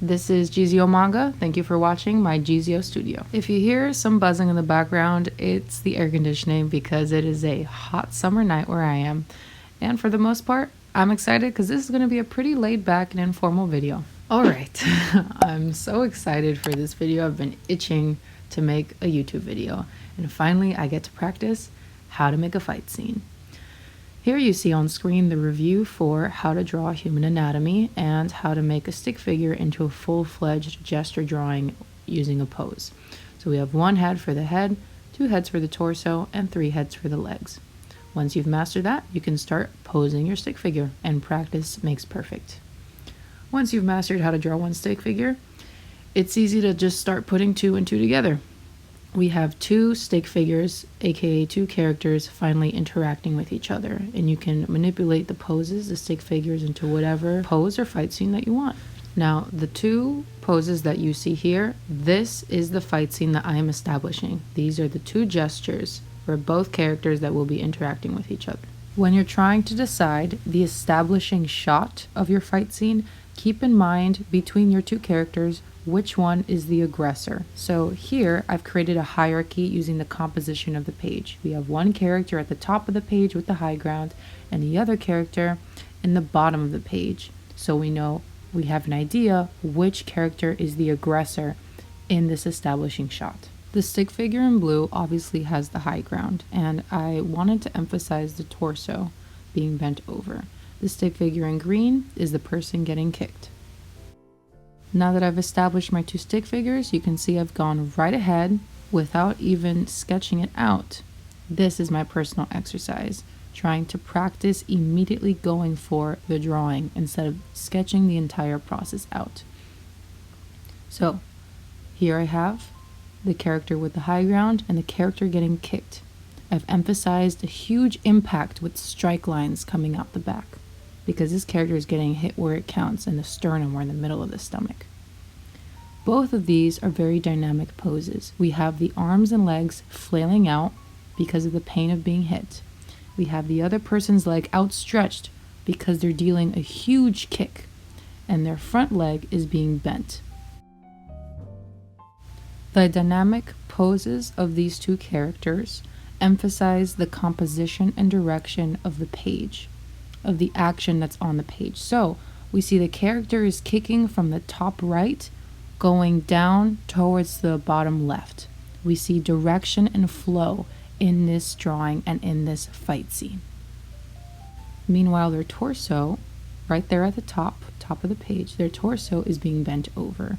This is Gizio Manga. Thank you for watching my Gizio studio. If you hear some buzzing in the background, it's the air conditioning because it is a hot summer night where I am. And for the most part, I'm excited because this is going to be a pretty laid back and informal video. Alright, I'm so excited for this video. I've been itching to make a YouTube video. And finally, I get to practice how to make a fight scene. Here you see on screen the review for how to draw human anatomy and how to make a stick figure into a full-fledged gesture drawing using a pose. So we have 1 head for the head, 2 heads for the torso, and 3 heads for the legs. Once you've mastered that, you can start posing your stick figure, and practice makes perfect. Once you've mastered how to draw one stick figure, it's easy to just start putting 2 and 2 together. We have 2 stick figures, aka 2 characters, finally interacting with each other, and you can manipulate the poses, the stick figures, into whatever pose or fight scene that you want. Now, the 2 poses that you see here, this is the fight scene that I am establishing. These are the 2 gestures for both characters that will be interacting with each other. When you're trying to decide the establishing shot of your fight scene, keep in mind between your 2 characters which one is the aggressor. So here I've created a hierarchy using the composition of the page. We have 1 character at the top of the page with the high ground and the other character in the bottom of the page. So we know, we have an idea which character is the aggressor in this establishing shot. The stick figure in blue obviously has the high ground, and I wanted to emphasize the torso being bent over. The stick figure in green is the person getting kicked. Now that I've established my 2 stick figures, you can see I've gone right ahead without even sketching it out. This is my personal exercise, trying to practice immediately going for the drawing instead of sketching the entire process out. So here I have the character with the high ground and the character getting kicked. I've emphasized a huge impact with strike lines coming out the back, because this character is getting hit where it counts, in the sternum or in the middle of the stomach. Both of these are very dynamic poses. We have the arms and legs flailing out because of the pain of being hit. We have the other person's leg outstretched because they're dealing a huge kick, and their front leg is being bent. The dynamic poses of these 2 characters emphasize the composition and direction of the page, of the action that's on the page. So we see the character is kicking from the top right going down towards the bottom left. We see direction and flow in this drawing and in this fight scene. Meanwhile, their torso, right there at the top of the page, their torso is being bent over.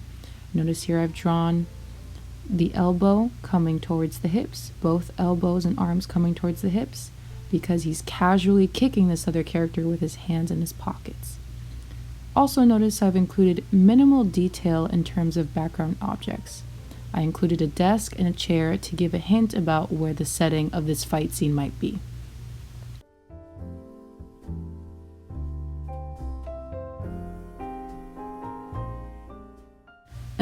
Notice here I've drawn the elbow coming towards the hips, both elbows and arms coming towards the hips, because he's casually kicking this other character with his hands in his pockets. Also notice I've included minimal detail in terms of background objects. I included a desk and a chair to give a hint about where the setting of this fight scene might be.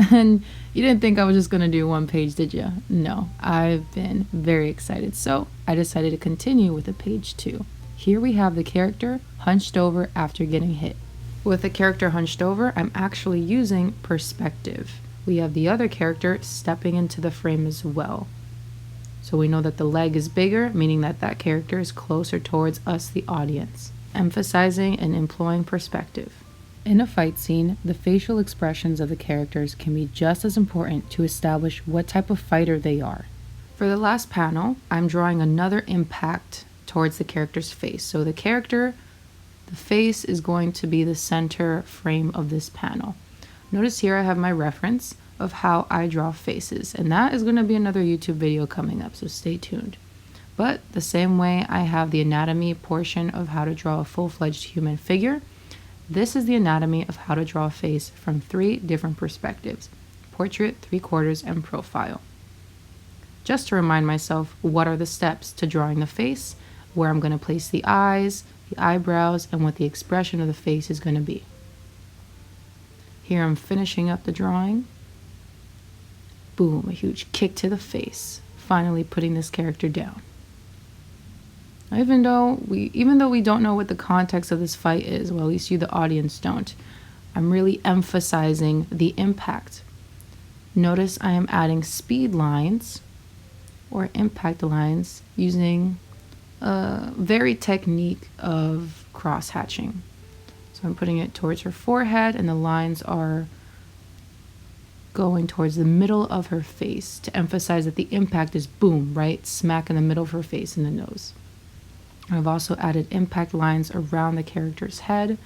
And you didn't think I was just going to do 1 page, did you? No, I've been very excited, so I decided to continue with a page 2. Here we have the character hunched over after getting hit. With the character hunched over, I'm actually using perspective. We have the other character stepping into the frame as well. So we know that the leg is bigger, meaning that that character is closer towards us, the audience, emphasizing and employing perspective. In a fight scene, the facial expressions of the characters can be just as important to establish what type of fighter they are. For the last panel, I'm drawing another impact towards the character's face. So the character, the face is going to be the center frame of this panel. Notice here I have my reference of how I draw faces, and that is going to be another YouTube video coming up, so stay tuned. But the same way I have the anatomy portion of how to draw a full-fledged human figure, this is the anatomy of how to draw a face from 3 different perspectives: portrait, 3/4, and profile. Just to remind myself what are the steps to drawing the face, where I'm going to place the eyes, the eyebrows, and what the expression of the face is going to be. Here I'm finishing up the drawing. Boom, a huge kick to the face, finally putting this character down. Even though we don't know what the context of this fight is, well, at least you, the audience, don't, I'm really emphasizing the impact. Notice I am adding speed lines or impact lines using a very technique of cross hatching. So I'm putting it towards her forehead, and the lines are going towards the middle of her face to emphasize that the impact is boom, right smack in the middle of her face and the nose. I've also added impact lines around the character's head,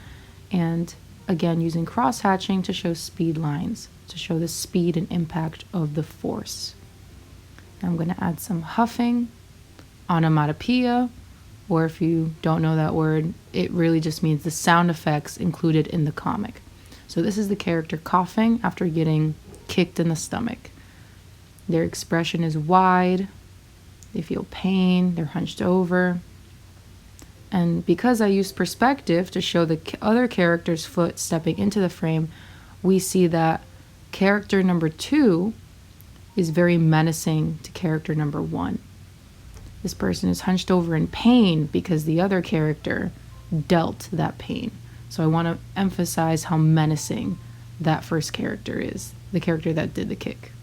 and again using cross hatching to show speed lines, to show the speed and impact of the force. I'm going to add some huffing, onomatopoeia, or if you don't know that word, it really just means the sound effects included in the comic. So this is the character coughing after getting kicked in the stomach. Their expression is wide, they feel pain, they're hunched over. And because I used perspective to show the other character's foot stepping into the frame, we see that character number 2 is very menacing to character number 1. This person is hunched over in pain because the other character dealt that pain. So I want to emphasize how menacing that first character is, the character that did the kick.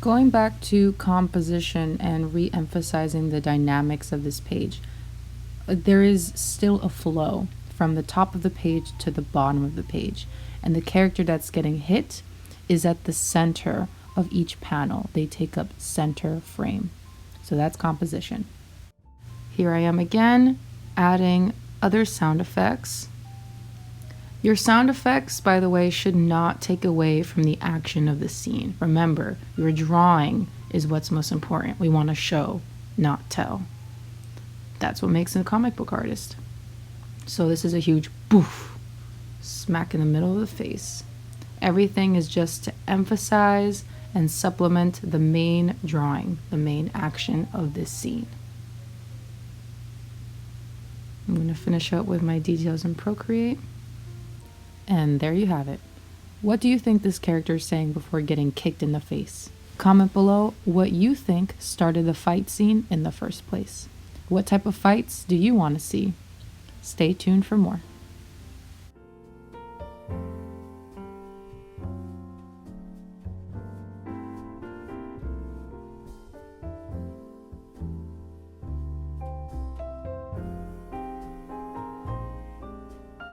Going back to composition and re-emphasizing the dynamics of this page, there is still a flow from the top of the page to the bottom of the page, and the character that's getting hit is at the center of each panel. They take up center frame. So that's composition. Here I am again, adding other sound effects. Your sound effects, by the way, should not take away from the action of the scene. Remember, your drawing is what's most important. We want to show, not tell. That's what makes a comic book artist. So this is a huge boof, smack in the middle of the face. Everything is just to emphasize and supplement the main drawing, the main action of this scene. I'm going to finish up with my details in Procreate. And there you have it. What do you think this character is saying before getting kicked in the face? Comment below what you think started the fight scene in the first place. What type of fights do you want to see? Stay tuned for more.